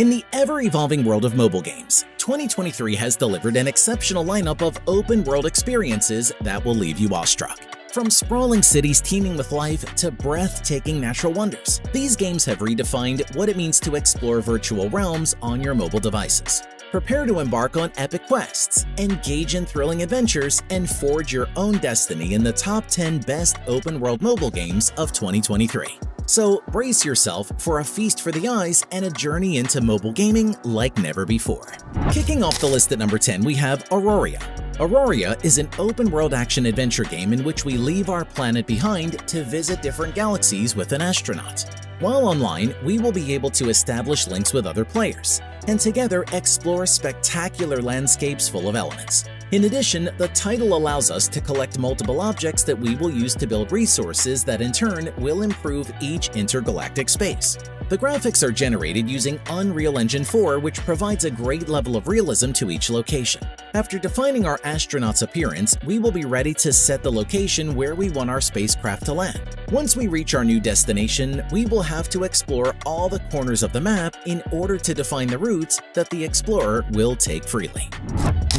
In the ever-evolving world of mobile games, 2023 has delivered an exceptional lineup of open-world experiences that will leave you awestruck. From sprawling cities teeming with life to breathtaking natural wonders, these games have redefined what it means to explore virtual realms on your mobile devices. Prepare to embark on epic quests, engage in thrilling adventures, and forge your own destiny in the top 10 best open-world mobile games of 2023. So brace yourself for a feast for the eyes and a journey into mobile gaming like never before. Kicking off the list at number 10, we have Aurora. Aurora is an open-world action-adventure game in which we leave our planet behind to visit different galaxies with an astronaut. While online, we will be able to establish links with other players, and together explore spectacular landscapes full of elements. In addition, the title allows us to collect multiple objects that we will use to build resources that in turn will improve each intergalactic space. The graphics are generated using Unreal Engine 4, which provides a great level of realism to each location. After defining our astronaut's appearance, we will be ready to set the location where we want our spacecraft to land. Once we reach our new destination, we will have to explore all the corners of the map in order to define the routes that the explorer will take freely.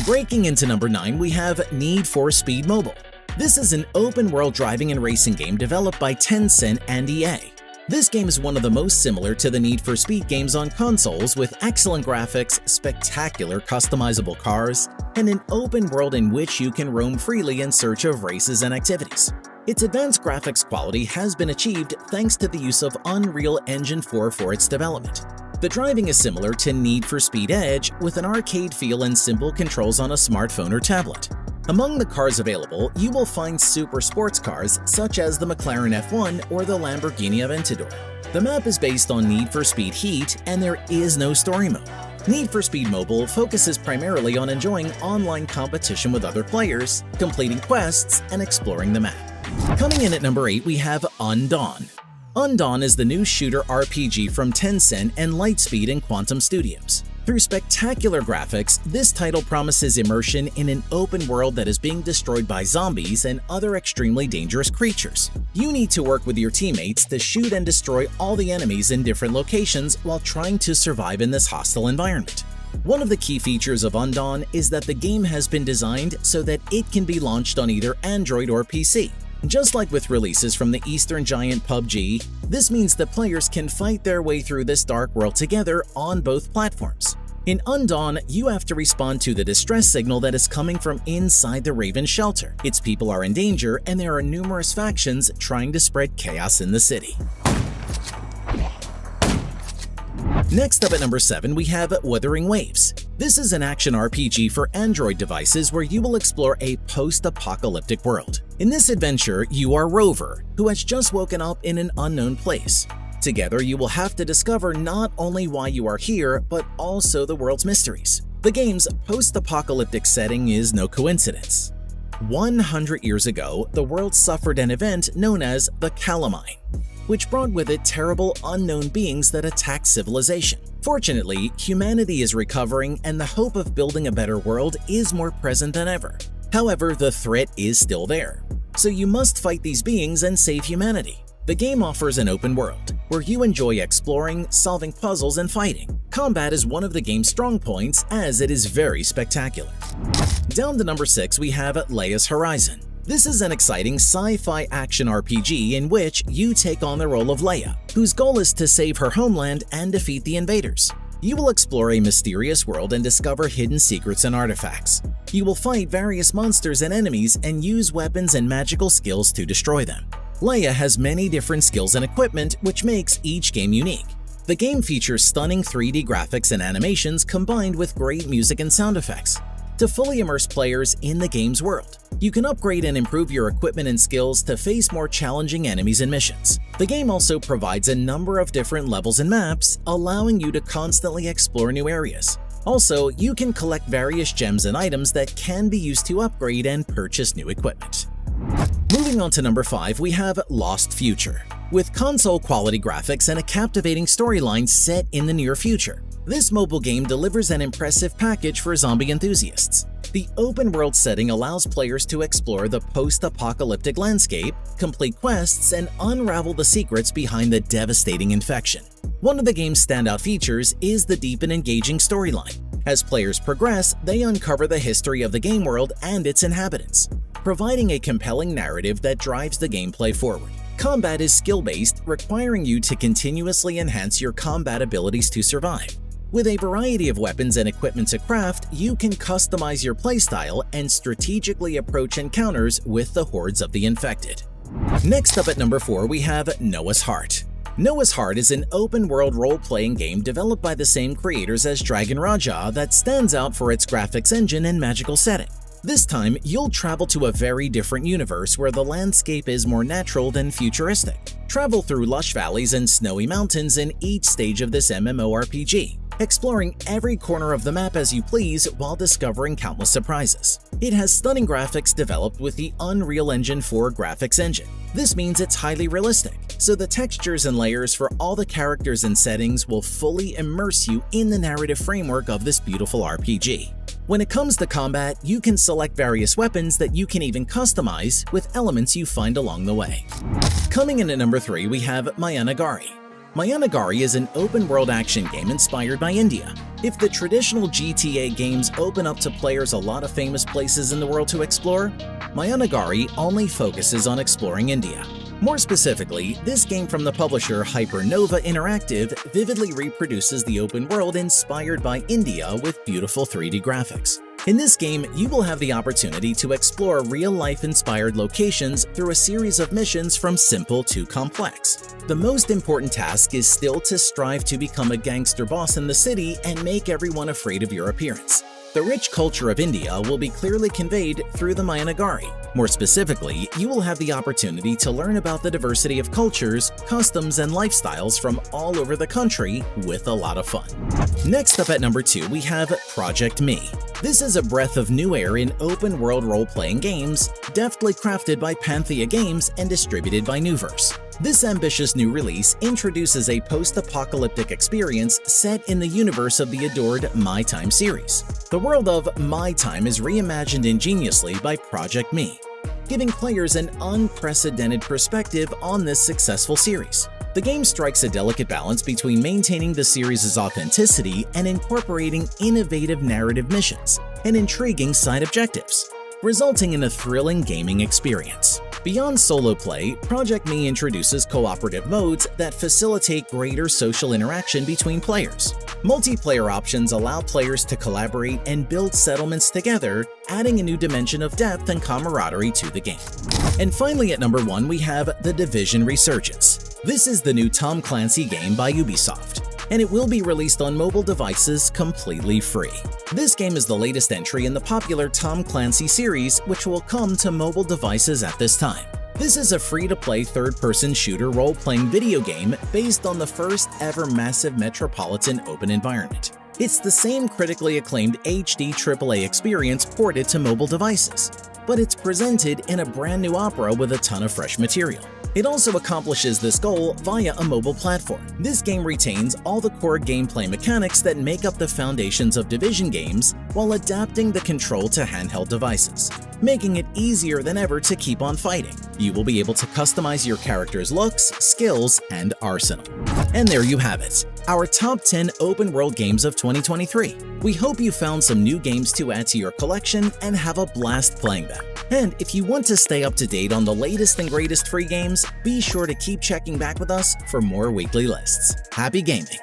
Breaking into number 9, we have Need for Speed Mobile. This is an open-world driving and racing game developed by Tencent and EA. This game is one of the most similar to the Need for Speed games on consoles, with excellent graphics, spectacular customizable cars, and an open world in which you can roam freely in search of races and activities. Its advanced graphics quality has been achieved thanks to the use of Unreal Engine 4 for its development. The driving is similar to Need for Speed Edge, with an arcade feel and simple controls on a smartphone or tablet. Among the cars available, you will find super sports cars such as the McLaren F1 or the Lamborghini Aventador. The map is based on Need for Speed Heat, and there is no story mode. Need for Speed Mobile focuses primarily on enjoying online competition with other players, completing quests, and exploring the map. Coming in at number 8, we have Undawn. Undawn is the new shooter RPG from Tencent and Lightspeed and Quantum Studios. Through spectacular graphics, this title promises immersion in an open world that is being destroyed by zombies and other extremely dangerous creatures. You need to work with your teammates to shoot and destroy all the enemies in different locations while trying to survive in this hostile environment. One of the key features of Undawn is that the game has been designed so that it can be launched on either Android or PC. Just like with releases from the Eastern giant PUBG, this means that players can fight their way through this dark world together on both platforms. In Undawn, you have to respond to the distress signal that is coming from inside the Raven shelter. Its people are in danger, and there are numerous factions trying to spread chaos in the city. Next up at number 7, we have Wuthering Waves. This is an action RPG for Android devices where you will explore a post-apocalyptic world. In this adventure, you are Rover, who has just woken up in an unknown place. Together, you will have to discover not only why you are here, but also the world's mysteries. The game's post-apocalyptic setting is no coincidence. 100 years ago, the world suffered an event known as the Calamine, which brought with it terrible unknown beings that attacked civilization. Fortunately, humanity is recovering and the hope of building a better world is more present than ever. However, the threat is still there, so you must fight these beings and save humanity. The game offers an open world, where you enjoy exploring, solving puzzles, and fighting. Combat is one of the game's strong points, as it is very spectacular. Down to number 6, we have Leia's Horizon. This is an exciting sci-fi action RPG in which you take on the role of Leia, whose goal is to save her homeland and defeat the invaders. You will explore a mysterious world and discover hidden secrets and artifacts. You will fight various monsters and enemies and use weapons and magical skills to destroy them. Leia has many different skills and equipment, which makes each game unique. The game features stunning 3D graphics and animations combined with great music and sound effects to fully immerse players in the game's world. You can upgrade and improve your equipment and skills to face more challenging enemies and missions. The game also provides a number of different levels and maps, allowing you to constantly explore new areas. Also, you can collect various gems and items that can be used to upgrade and purchase new equipment. Moving on to number 5, we have Lost Future. with console-quality graphics and a captivating storyline set in the near future. This mobile game delivers an impressive package for zombie enthusiasts. The open-world setting allows players to explore the post-apocalyptic landscape, complete quests, and unravel the secrets behind the devastating infection. One of the game's standout features is the deep and engaging storyline. As players progress, they uncover the history of the game world and its inhabitants, providing a compelling narrative that drives the gameplay forward. Combat is skill-based, requiring you to continuously enhance your combat abilities to survive. With a variety of weapons and equipment to craft, you can customize your playstyle and strategically approach encounters with the hordes of the infected. Next up at number 4, we have Noah's Heart. Noah's Heart is an open-world role-playing game developed by the same creators as Dragon Raja that stands out for its graphics engine and magical setting. This time, you'll travel to a very different universe where the landscape is more natural than futuristic. Travel through lush valleys and snowy mountains in each stage of this MMORPG, exploring every corner of the map as you please while discovering countless surprises. It has stunning graphics developed with the Unreal Engine 4 graphics engine. This means it's highly realistic, so the textures and layers for all the characters and settings will fully immerse you in the narrative framework of this beautiful RPG. When it comes to combat, you can select various weapons that you can even customize with elements you find along the way. Coming in at number 3, we have Mayanagari. Mayanagari is an open-world action game inspired by India. If the traditional GTA games open up to players a lot of famous places in the world to explore, Mayanagari only focuses on exploring India. More specifically, this game from the publisher Hypernova Interactive vividly reproduces the open world inspired by India with beautiful 3D graphics. In this game, you will have the opportunity to explore real-life inspired locations through a series of missions from simple to complex. The most important task is still to strive to become a gangster boss in the city and make everyone afraid of your appearance. The rich culture of India will be clearly conveyed through the Mayanagari. More specifically, you will have the opportunity to learn about the diversity of cultures, customs, and lifestyles from all over the country with a lot of fun. Next up at number 2, we have Project Me. This is a breath of new air in open-world role-playing games, deftly crafted by Panthea Games and distributed by Nuverse. This ambitious new release introduces a post-apocalyptic experience set in the universe of the adored My Time series. The world of My Time is reimagined ingeniously by Project Me, giving players an unprecedented perspective on this successful series. The game strikes a delicate balance between maintaining the series' authenticity and incorporating innovative narrative missions and intriguing side objectives, resulting in a thrilling gaming experience. Beyond solo play, Project Me introduces cooperative modes that facilitate greater social interaction between players. Multiplayer options allow players to collaborate and build settlements together, adding a new dimension of depth and camaraderie to the game. And finally at number 1, we have The Division Resurgence. This is the new Tom Clancy game by Ubisoft, and it will be released on mobile devices completely free. This game is the latest entry in the popular Tom Clancy series, which will come to mobile devices at this time. This is a free-to-play third-person shooter role-playing video game based on the first ever massive metropolitan open environment. It's the same critically acclaimed HD AAA experience ported to mobile devices, but it's presented in a brand new opera with a ton of fresh material. It also accomplishes this goal via a mobile platform. This game retains all the core gameplay mechanics that make up the foundations of Division games while adapting the control to handheld devices, making it easier than ever to keep on fighting. You will be able to customize your character's looks, skills, and arsenal. And there you have it, our top 10 open-world games of 2023. We hope you found some new games to add to your collection and have a blast playing them. And if you want to stay up to date on the latest and greatest free games, be sure to keep checking back with us for more weekly lists. Happy gaming!